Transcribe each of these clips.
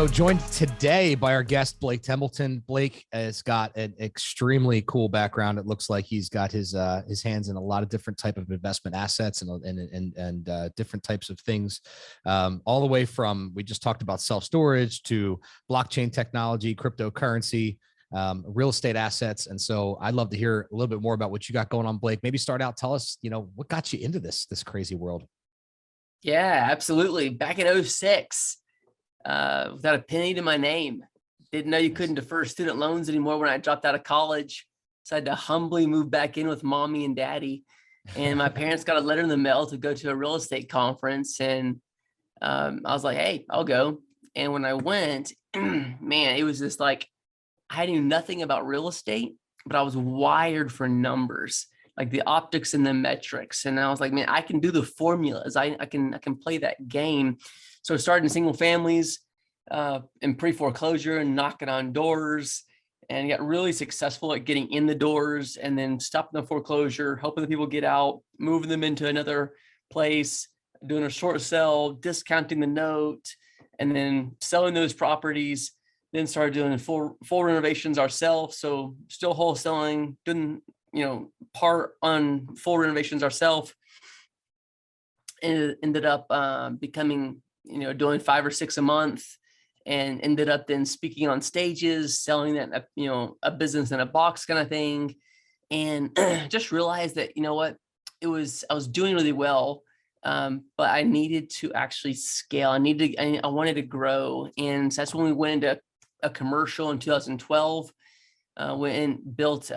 So joined today by our guest, Blake Templeton. Blake has got an extremely cool background. It looks like he's got his hands in a lot of different type of investment assets and different types of things, all the way from, we just talked about self-storage to blockchain technology, cryptocurrency, real estate assets. And so I'd love to hear a little bit more about what you got going on, Blake. Maybe start out, tell us, what got you into this crazy world? Yeah, absolutely. Back in 2006. Without a penny to my name. Didn't know you couldn't defer student loans anymore when I dropped out of college. So I had to humbly move back in with mommy and daddy. And my parents got a letter in the mail to go to a real estate conference. And I was like, hey, I'll go. And when I went, man, it was just like, I knew nothing about real estate, but I was wired for numbers, like the optics and the metrics. And I was like, man, I can do the formulas. I can play that game. So I started in single families in pre-foreclosure and knocking on doors, and got really successful at getting in the doors and then stopping the foreclosure, helping the people get out, moving them into another place, doing a short sell, discounting the note, and then selling those properties. Then started doing full renovations ourselves. So still wholesaling, doing, part on full renovations ourselves. And ended up becoming, doing 5 or 6 a month, and ended up then speaking on stages, selling that, a business in a box kind of thing. And just realized that, I was doing really well, but I needed to actually scale. I wanted to grow. And so that's when we went into a commercial in 2012, went and built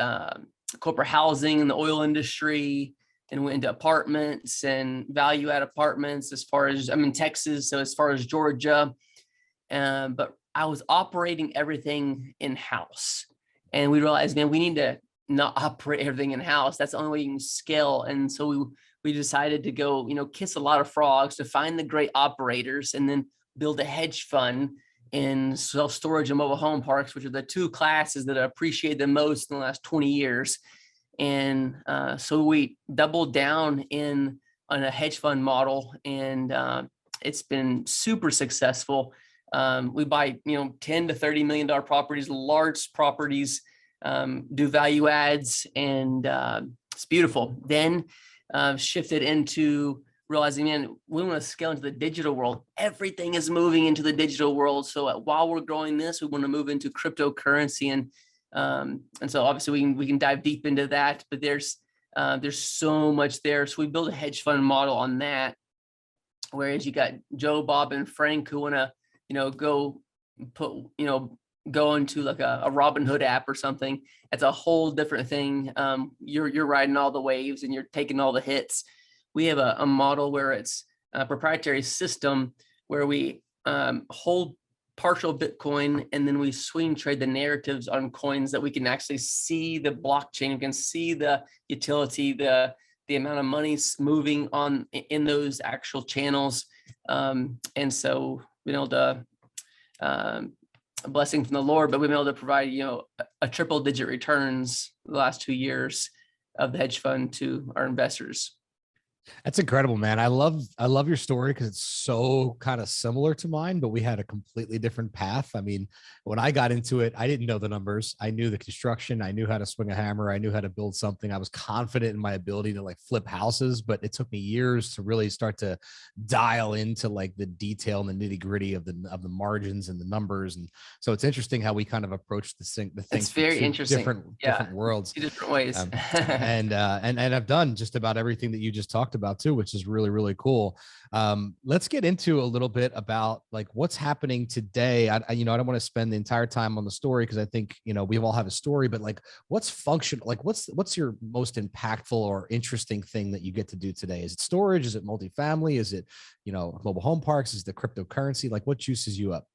corporate housing in the oil industry, and went into apartments and value add apartments as far as, I'm in Texas, so as far as Georgia. But I was operating everything in-house. And we realized, man, we need to not operate everything in-house. That's the only way you can scale. And so we decided to go, kiss a lot of frogs to find the great operators, and then build a hedge fund in self-storage and mobile home parks, which are the two classes that I appreciate the most in the last 20 years. And so we doubled down on a hedge fund model, and it's been super successful. We buy, $10 to $30 million properties, large properties, do value adds, and it's beautiful. Then shifted into realizing, man, we want to scale into the digital world. Everything is moving into the digital world. So while we're growing this, we want to move into cryptocurrency, and so obviously we can dive deep into that, but there's so much there. So we built a hedge fund model on that. Whereas you got Joe, Bob, and Frank who want to, go into like a Robinhood app or something. It's a whole different thing. You're riding all the waves and you're taking all the hits. We have a model where it's a proprietary system where we hold partial Bitcoin, and then we swing trade the narratives on coins that we can actually see the blockchain. We can see the utility, the amount of money moving on in those actual channels. And so being able to, a blessing from the Lord, but we've been able to provide, a triple digit returns the last 2 years of the hedge fund to our investors. That's incredible, man. I love your story because it's so kind of similar to mine, but we had a completely different path. I mean, when I got into it, I didn't know the numbers. I knew the construction. I knew how to swing a hammer. I knew how to build something. I was confident in my ability to like flip houses, but it took me years to really start to dial into like the detail and the nitty gritty of the margins and the numbers. And so it's interesting how we kind of approach the thing. It's very interesting. Different worlds, 2 different ways. and I've done just about everything that you just talked about too, which is really, really cool. Let's get into a little bit about like what's happening today. I don't want to spend the entire time on the story because I think, we all have a story, but like what's functional, like what's your most impactful or interesting thing that you get to do today? Is it storage? Is it multifamily? Is it, mobile home parks? Is it the cryptocurrency? Like what juices you up?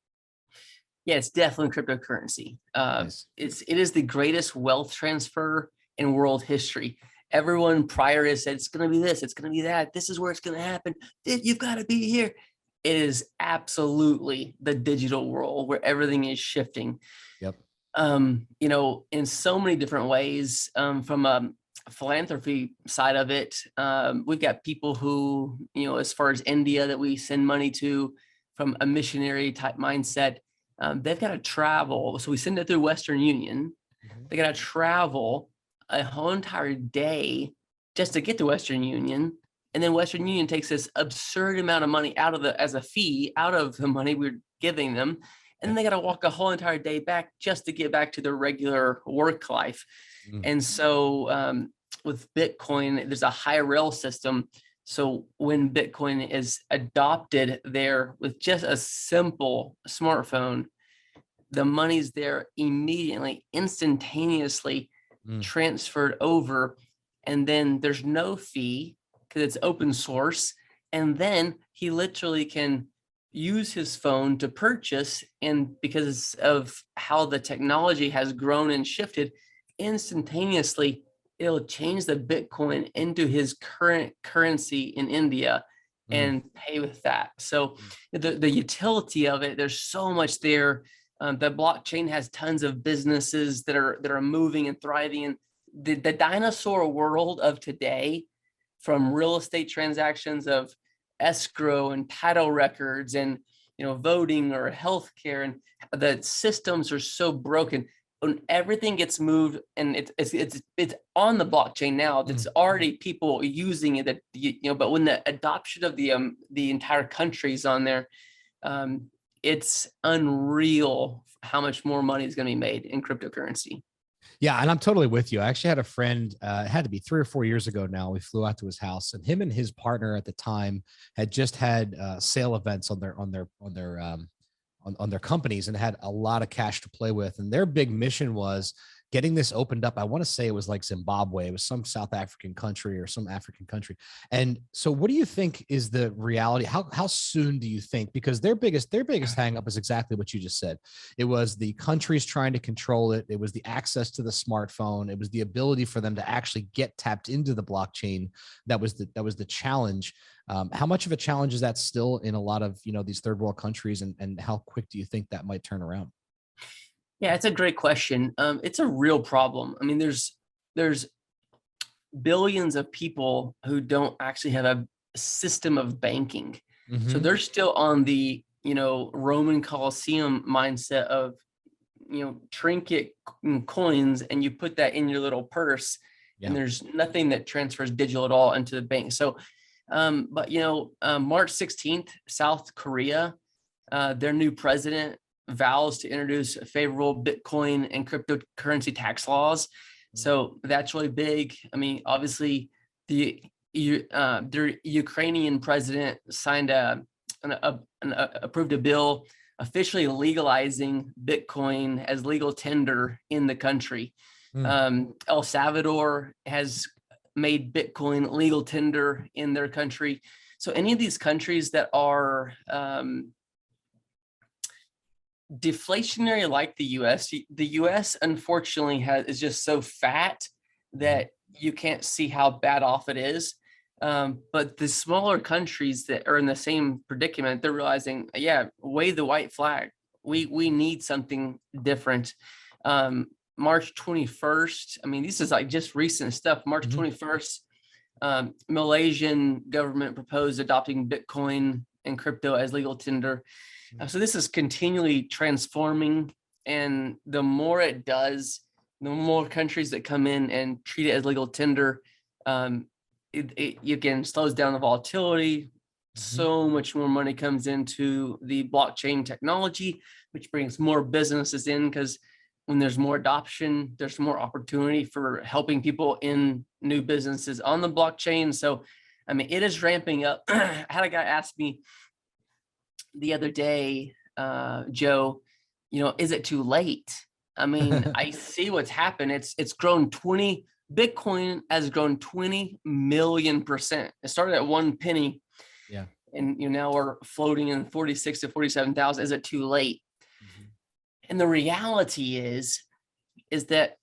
Yeah, it's definitely cryptocurrency. Nice. It is the greatest wealth transfer in world history. Everyone prior has said, it's going to be this, it's going to be that. This is where it's going to happen. You've got to be here. It is absolutely the digital world where everything is shifting. Yep. In so many different ways, from a philanthropy side of it, we've got people who, as far as India that we send money to from a missionary type mindset. they've got to travel. So we send it through Western Union. They got to travel a whole entire day just to get to Western Union. And then Western Union takes this absurd amount of money as a fee out of the money we're giving them. And then they got to walk a whole entire day back just to get back to their regular work life. And so with Bitcoin, there's a high rail system. So when Bitcoin is adopted there with just a simple smartphone, the money's there immediately, instantaneously transferred over. And then there's no fee because it's open source. And then he literally can use his phone to purchase. And because of how the technology has grown and shifted, instantaneously, it'll change the Bitcoin into his current currency in India and pay with that. So the utility of it, there's so much there. The blockchain has tons of businesses that are moving and thriving. And the dinosaur world of today, from real estate transactions of escrow and title records and voting or healthcare, and the systems are so broken. When everything gets moved and it's on the blockchain now, that's already people using it. But when the adoption of the entire country is on there, it's unreal how much more money is going to be made in cryptocurrency. Yeah, and I'm totally with you. I actually had a friend, it had to be 3 or 4 years ago now. We flew out to his house, and him and his partner at the time had just had sale events on their companies and had a lot of cash to play with. And their big mission was getting this opened up. I want to say it was like Zimbabwe. It was some South African country or some African country. And so what do you think is the reality? How soon do you think? Because their biggest hang up is exactly what you just said. It was the countries trying to control it. It was the access to the smartphone. It was the ability for them to actually get tapped into the blockchain. That was the challenge. How much of a challenge is that still in a lot of, these third world countries, and how quick do you think that might turn around? Yeah, it's a great question. It's a real problem. I mean, there's billions of people who don't actually have a system of banking. So they're still on the, Roman Colosseum mindset of, trinket coins, and you put that in your little purse, and there's nothing that transfers digital at all into the bank. So, but March 16th, South Korea, their new president vows to introduce favorable Bitcoin and cryptocurrency tax laws. So that's really big. I mean, obviously, their Ukrainian president signed approved a bill officially legalizing Bitcoin as legal tender in the country. El Salvador has made Bitcoin legal tender in their country. So any of these countries that are deflationary like the US unfortunately is just so fat that you can't see how bad off it is. But the smaller countries that are in the same predicament, they're realizing, wave the white flag. We need something different. March 21st, I mean, this is like just recent stuff. March 21st, Malaysian government proposed adopting Bitcoin and crypto as legal tender. So this is continually transforming, and the more it does, the more countries that come in and treat it as legal tender, it again slows down the volatility. So much more money comes into the blockchain technology, which brings more businesses in, because when there's more adoption, there's more opportunity for helping people in new businesses on the blockchain. So, I mean, it is ramping up. I had a guy ask me the other day, Joe, is it too late? I mean, I see what's happened. It's grown Bitcoin has grown 20 million %. It started at 1 penny. Yeah. And now we're floating in 46 to 47,000. Is it too late? And the reality is that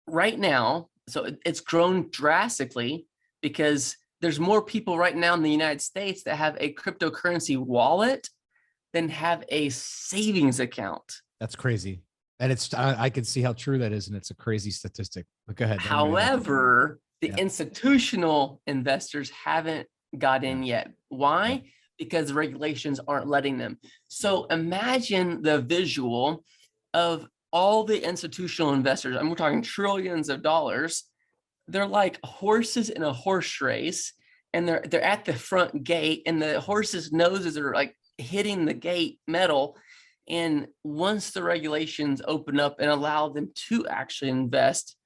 right now, so it's grown drastically because there's more people right now in the United States that have a cryptocurrency wallet than have a savings account. That's crazy. And I can see how true that is. And it's a crazy statistic. But go ahead. However, the institutional investors haven't got in yet. Why? because the regulations aren't letting them. So imagine the visual of all the institutional investors. And we're talking trillions of dollars. They're like horses in a horse race, and they're at the front gate, and the horses' noses are like hitting the gate metal. And once the regulations open up and allow them to actually invest,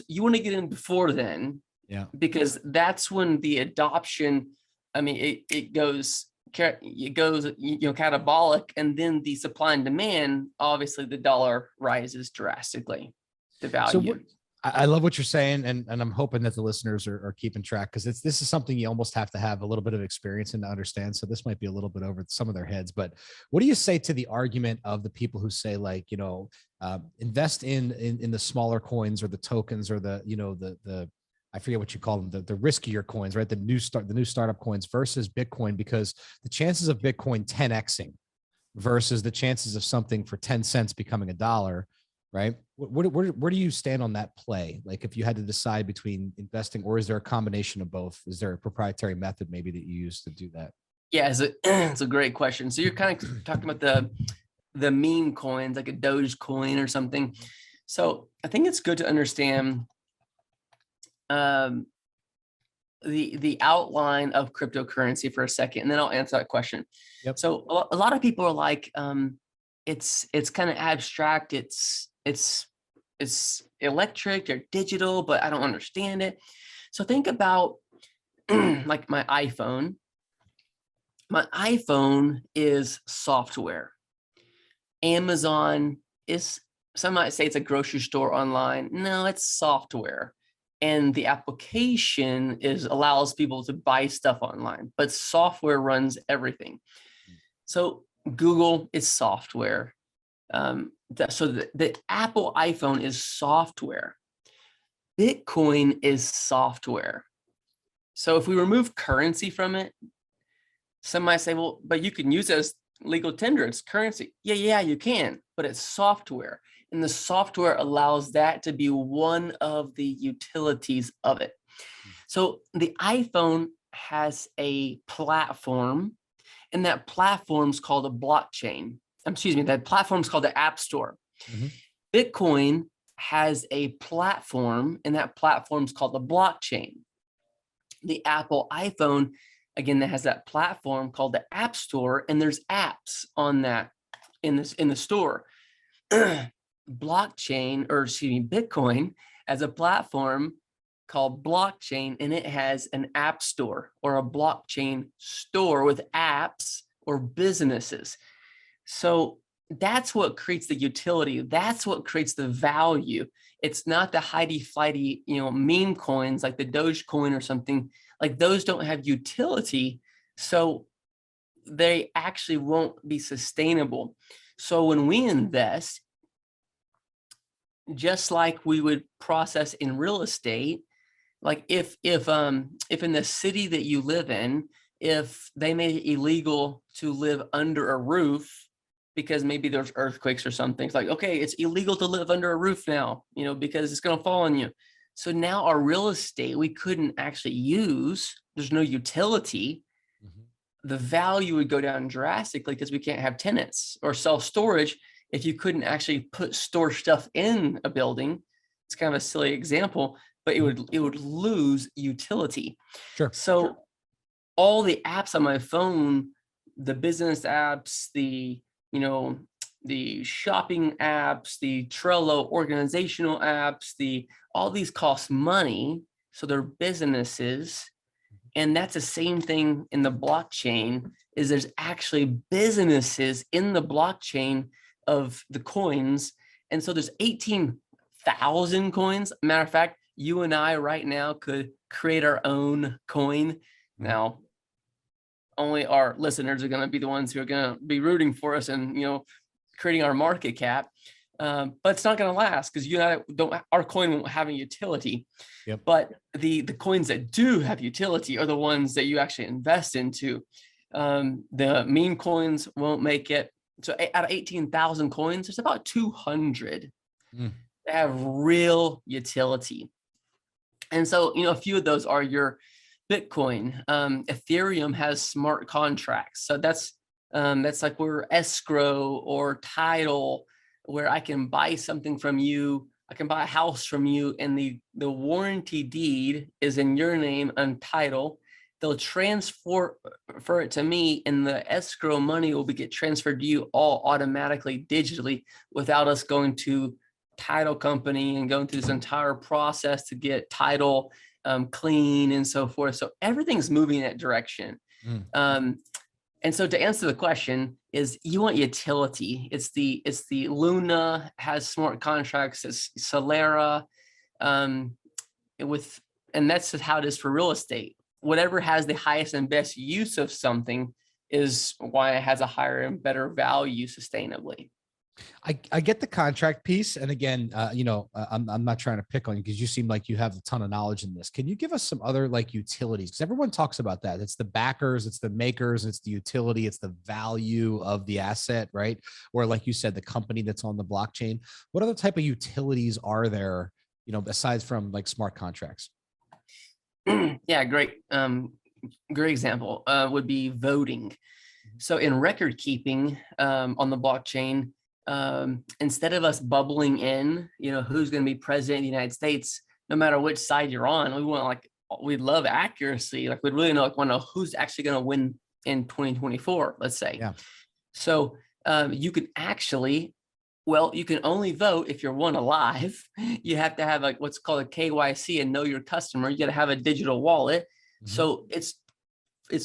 you want to get in before then. Yeah. Because that's when the adoption, I mean, it goes catabolic, and then the supply and demand, obviously the dollar rises drastically, the value. So I love what you're saying, and I'm hoping that the listeners are keeping track, because this is something you almost have to have a little bit of experience in to understand. So this might be a little bit over some of their heads, but what do you say to the argument of the people who say, like, invest in the smaller coins or the tokens or the I forget what you call them, the riskier coins, right? The new startup coins versus Bitcoin, because the chances of Bitcoin 10xing versus the chances of something for 10 cents becoming $1, right? Where do you stand on that play? Like, if you had to decide between investing, or is there a combination of both? Is there a proprietary method maybe that you use to do that? Yeah, it's a great question. So you're kind of talking about the meme coins, like a Doge coin or something. So I think it's good to understand the outline of cryptocurrency for a second, and then I'll answer that question. Yep. So a lot of people are like, it's kind of abstract. It's electric or digital, but I don't understand it. So think about like my iPhone. My iPhone is software. Amazon is, some might say it's a grocery store online. No, it's software. And the application allows people to buy stuff online, but software runs everything. So Google is software. So the Apple iPhone is software. Bitcoin is software. So if we remove currency from it, some might say, well, but you can use it as legal tender. It's currency. Yeah, you can, but it's software. And the software allows that to be one of the utilities of it. So the iPhone has a platform, and that platform's called a blockchain. That platform's called the App Store. Mm-hmm. Bitcoin has a platform, and that platform's called the blockchain. The Apple iPhone, again, that has that platform called the App Store, and there's apps on that in the store. Bitcoin has a platform called blockchain, and it has an app store or a blockchain store with apps or businesses. So that's what creates the utility. That's what creates the value. It's not the hidey-flighty, meme coins like the Dogecoin or something. Like, those don't have utility, so they actually won't be sustainable. So when we invest, just like we would process in real estate, like if in the city that you live in, if they made it illegal to live under a roof because maybe there's earthquakes or something, it's like, okay, it's illegal to live under a roof now, because it's going to fall on you. So now our real estate, we couldn't actually use, there's no utility. Mm-hmm. The value would go down drastically because we can't have tenants, or self-storage. If you couldn't actually store stuff in a building, it's kind of a silly example, but it would lose utility. Sure. So all the apps on my phone, the business apps, the shopping apps, the Trello organizational apps, all these cost money. So they're businesses. And that's the same thing in the blockchain, is there's actually businesses in the blockchain of the coins. And so there's 18,000 coins. Matter of fact, you and I right now could create our own coin. Now, only our listeners are going to be the ones who are going to be rooting for us and, creating our market cap. But it's not going to last, because you and I our coin won't have any utility. Yep. But the coins that do have utility are the ones that you actually invest into. The meme coins won't make it. So out of 18,000 coins, there's about 200 that have real utility. And so, a few of those are your Bitcoin. Ethereum has smart contracts. So that's like where escrow or title, where I can buy something from you. I can buy a house from you, and the warranty deed is in your name, Untitled. They'll transfer it to me, and the escrow money will get transferred to you all automatically, digitally, without us going to title company and going through this entire process to get title clean and so forth. So everything's moving in that direction. And so to answer the question is, you want utility. It's the Luna has smart contracts, it's Solera, and that's just how it is for real estate. Whatever has the highest and best use of something is why it has a higher and better value sustainably. I get the contract piece. And again, I'm not trying to pick on you because you seem like you have a ton of knowledge in this. Can you give us some other like utilities? Because everyone talks about that. It's the backers, it's the makers, it's the utility, it's the value of the asset, right? Or like you said, the company that's on the blockchain. What other type of utilities are there, besides from like smart contracts? Yeah, great. Great example would be voting. So in record keeping on the blockchain, instead of us bubbling in, who's going to be president of the United States, no matter which side you're on, we'd love want to know who's actually going to win in 2024, let's say. Yeah. So you can you can only vote if you're alive. You have to have what's called a KYC and know your customer. You got to have a digital wallet. Mm-hmm. So it's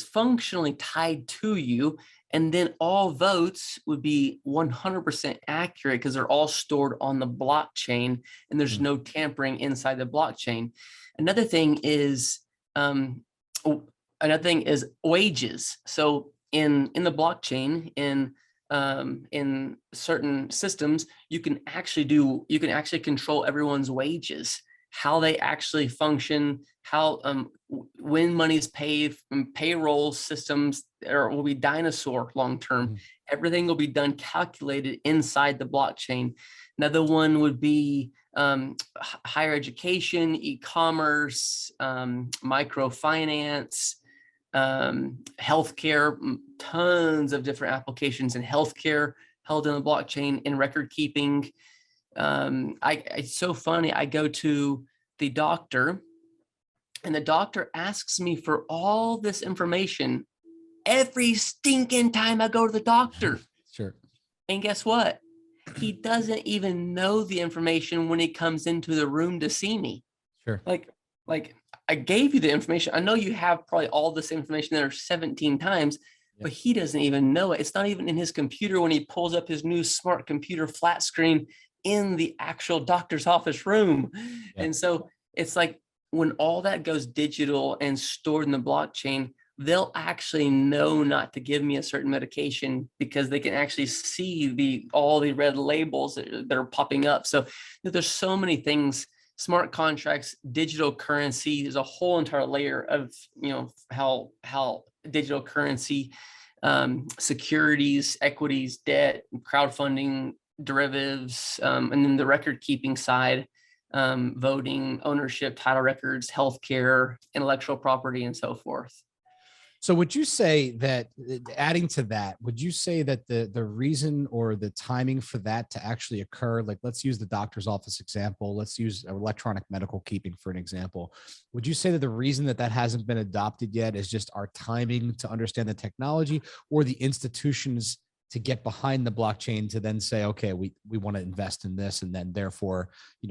functionally tied to you. And then all votes would be 100% accurate because they're all stored on the blockchain and there's no tampering inside the blockchain. Another thing is wages. So in the blockchain, in certain systems, you can actually control everyone's wages, how they actually function, how when money's paid, payroll systems will be dinosaur long term. Everything will be done calculated inside the blockchain. Another one would be higher education, e-commerce, microfinance, healthcare, tons of different applications in healthcare held in the blockchain, in record keeping. It's so funny. I go to the doctor and the doctor asks me for all this information every stinking time I go to the doctor. Sure. And guess what? He doesn't even know the information when he comes into the room to see me. Sure. Like I gave you the information. I know you have probably all this information there 17 times, but he doesn't even know it. It's not even in his computer when he pulls up his new smart computer flat screen in the actual doctor's office room. Yeah. And so it's like when all that goes digital and stored in the blockchain, they'll actually know not to give me a certain medication because they can actually see all the red labels that are popping up. So there's so many things, smart contracts, digital currency. There's a whole entire layer of, how digital currency, securities, equities, debt, crowdfunding, derivatives, and then the record keeping side, voting, ownership, title records, healthcare, intellectual property, and so forth. So would you say that, adding to that, would you say that the reason or the timing for that to actually occur, like let's use the doctor's office example, let's use electronic medical keeping for an example. Would you say that the reason that hasn't been adopted yet is just our timing to understand the technology, or the institutions to get behind the blockchain to then say, okay, we want to invest in this, and then therefore,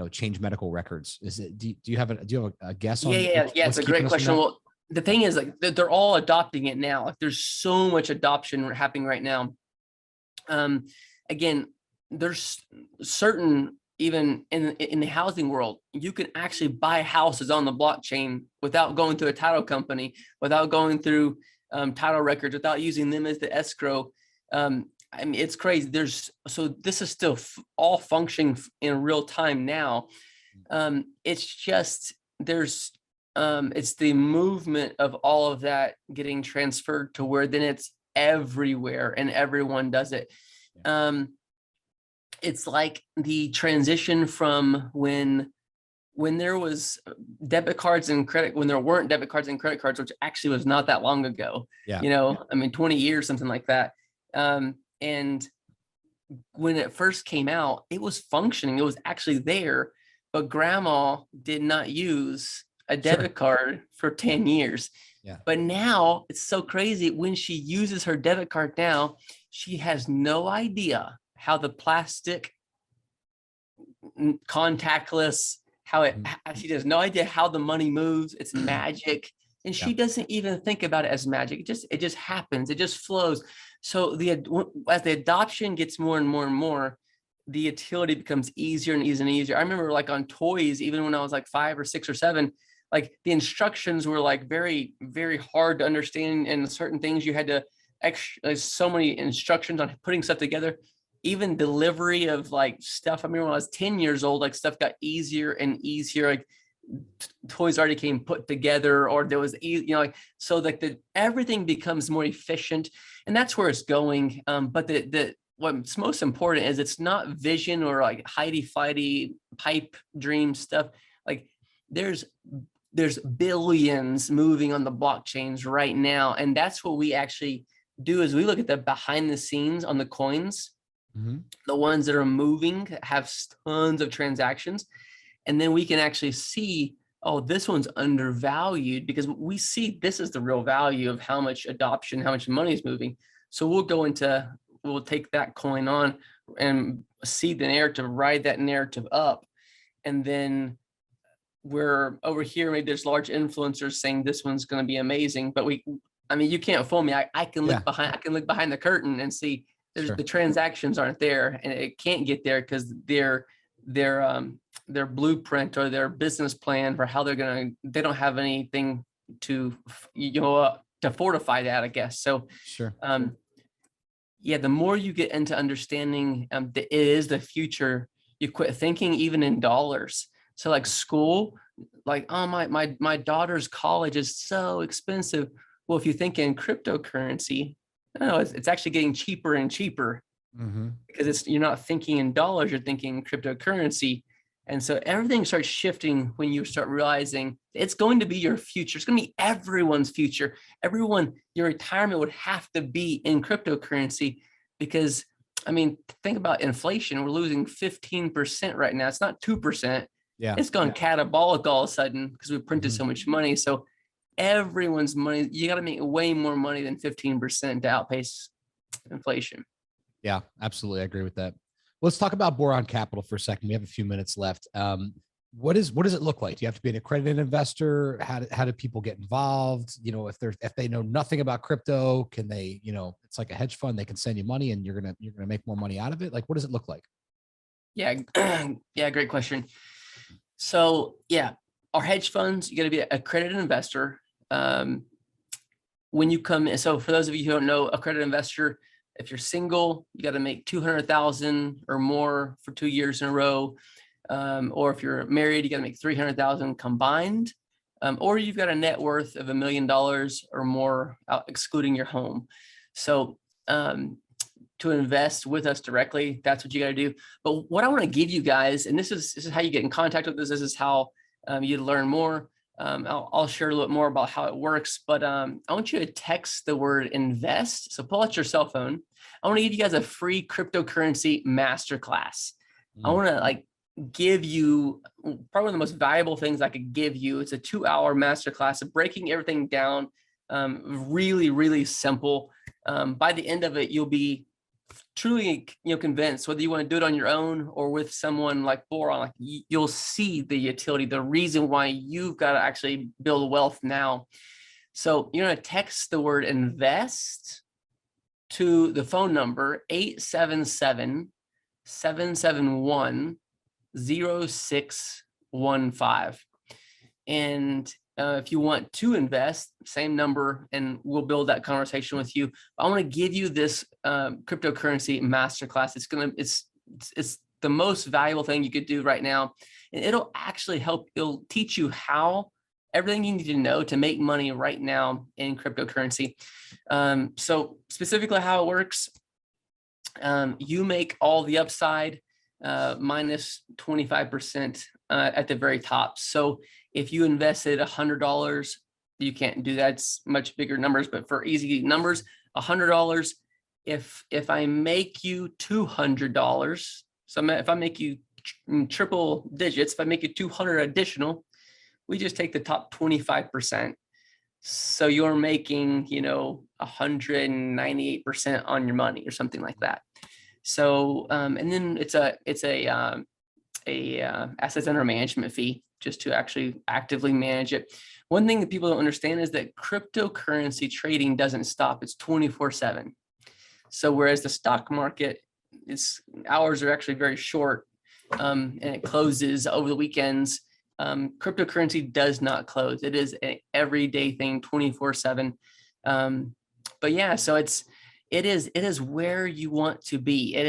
change medical records? Is it, do you have a guess on? Yeah. It's a great question. Well, the thing is, like, they're all adopting it now. Like, there's so much adoption happening right now. Again, there's certain, even in the housing world, you can actually buy houses on the blockchain without going through a title company, without going through title records, without using them as the escrow. It's crazy. So this is still all functioning in real time now. It's just it's the movement of all of that getting transferred to where then it's everywhere and everyone does it. It's like the transition from when when there was debit cards and credit, when there weren't debit cards and credit cards, which actually was not that long ago, Yeah. I mean, 20 years, something like that. And when it first came out, it was functioning. It was actually there, but grandma did not use a debit card for 10 years. Yeah. But now it's so crazy. When she uses her debit card now, she has no idea how the plastic contactless, she has no idea how the money moves. It's magic. And she doesn't even think about it as magic. It just happens. It just flows. So as the adoption gets more and more and more, the utility becomes easier and easier and easier. I remember like on toys, even when I was like 5 or 6 or 7, like the instructions were like very, very hard to understand. And certain things you had to so many instructions on putting stuff together. Even delivery of like stuff. I remember when I was 10 years old, like stuff got easier and easier. Like toys already came put together, or there was, so like everything becomes more efficient, and that's where it's going. But what's most important is it's not vision or like hidey-fighty pipe dream stuff. Like there's billions moving on the blockchains right now, and that's what we actually do is we look at the behind the scenes on the coins. The ones that are moving have tons of transactions. And then we can actually see, oh, this one's undervalued, because we see this is the real value of how much adoption, how much money is moving. So we'll take that coin on and see the narrative, ride that narrative up. And then we're over here, maybe there's large influencers saying this one's going to be amazing, but you can't fool me. I can look behind the curtain and see the transactions aren't there, and it can't get there because their blueprint or their business plan for how they don't have anything to to fortify that, I guess. So the more you get into understanding that it is the future, you quit thinking even in dollars. So like school, like, oh, my daughter's college is so expensive. Well, if you think in cryptocurrency, no, it's actually getting cheaper and cheaper, because you're not thinking in dollars, you're thinking in cryptocurrency. And so everything starts shifting when you start realizing it's going to be your future. It's going to be everyone's future. Your retirement would have to be in cryptocurrency, because, I mean, think about inflation. We're losing 15% right now. It's not 2%. Yeah. It's gone catabolic all of a sudden because we printed so much money. So everyone's money, you got to make way more money than 15% to outpace inflation. Yeah, absolutely. I agree with that. Let's talk about Boron Capital for a second. We have a few minutes left. What does it look like? Do you have to be an accredited investor? How do people get involved? If they know nothing about crypto, can they, it's like a hedge fund, they can send you money and you're going to make more money out of it. Like, what does it look like? Yeah. Great question. So our hedge funds, you got to be an accredited investor. When you come in, so for those of you who don't know, accredited investor, if you're single, you got to make 200,000 or more for 2 years in a row. Or if you're married, you got to make 300,000 combined. Or you've got a net worth of $1 million or more, excluding your home. So to invest with us directly, that's what you got to do. But what I want to give you guys, and this is how you get in contact with us. This is how you learn more. I'll share a little bit more about how it works, but I want you to text the word invest. So pull out your cell phone. I want to give you guys a free cryptocurrency masterclass. I want to give you probably one of the most valuable things I could give you. It's a 2-hour masterclass of breaking everything down. Really, really simple. By the end of it, you'll be truly convinced, whether you want to do it on your own or with someone like Boron, you'll see the utility, the reason why you've got to actually build wealth now. So you're going to text the word invest to the phone number 877-771-0615. And if you want to invest, same number, and we'll build that conversation with you. But I want to give you this cryptocurrency masterclass. It's the most valuable thing you could do right now, and it'll actually help. It'll teach you everything you need to know to make money right now in cryptocurrency. So specifically, how it works: you make all the upside minus 25% at the very top. So if you invested $100, you can't do that. It's much bigger numbers, but for easy numbers, $100. If I make you $200, so if I make you triple digits, if I make you 200 additional, we just take the top 25%. So you're making, 198% on your money or something like that. So, and then it's a assets under management fee just to actually actively manage it. One thing that people don't understand is that cryptocurrency trading doesn't stop. It's 24/7. So whereas the stock market, its hours are actually very short, and it closes over the weekends, cryptocurrency does not close. It is an everyday thing, 24/7. But yeah, so it is where you want to be. It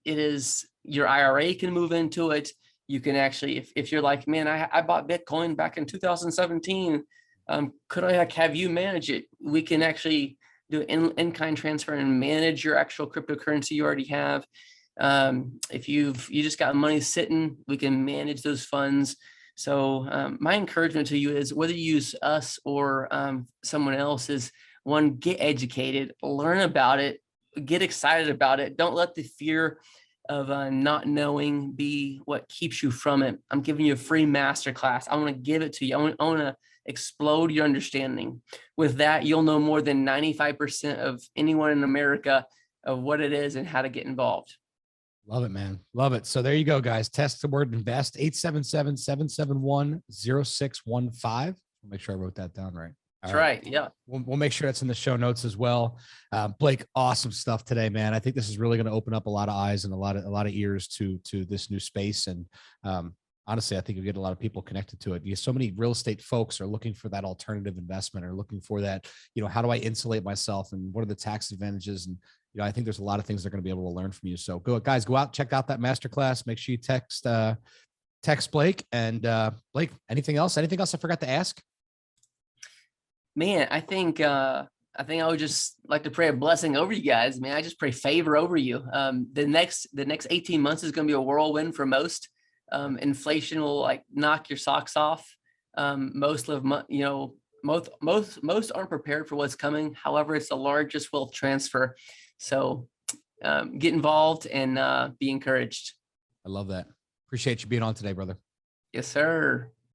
is your IRA can move into it. You can actually, if you're like, man, I bought Bitcoin back in 2017. Could I have you manage it? We can actually do an in-kind transfer and manage your actual cryptocurrency you already have. If you just got money sitting, we can manage those funds. So my encouragement to you is, whether you use us or someone else, is one, get educated, learn about it, get excited about it. Don't let the fear of not knowing be what keeps you from it. I'm giving you a free masterclass. I want to give it to you. I want to explode your understanding. With that, you'll know more than 95% of anyone in America of what it is and how to get involved. Love it, man. Love it. So there you go, guys. Test the word invest, 877-771-0615. I'll make sure I wrote that down right. That's right. Yeah. We'll make sure it's in the show notes as well. Blake, awesome stuff today, man. I think this is really going to open up a lot of eyes and a lot of ears to this new space. And honestly, I think you get a lot of people connected to it. So many real estate folks are looking for that alternative investment, or looking for that, how do I insulate myself, and what are the tax advantages? And I think there's a lot of things they're going to be able to learn from you. So go out, check out that masterclass. Make sure you text Blake. And Blake, anything else I forgot to ask? Man, I think I would just like to pray a blessing over you guys. Man, I just pray favor over you. The next 18 months is going to be a whirlwind for most. Inflation will knock your socks off. Most aren't prepared for what's coming. However, it's the largest wealth transfer. So get involved and be encouraged. I love that. Appreciate you being on today, brother. Yes, sir.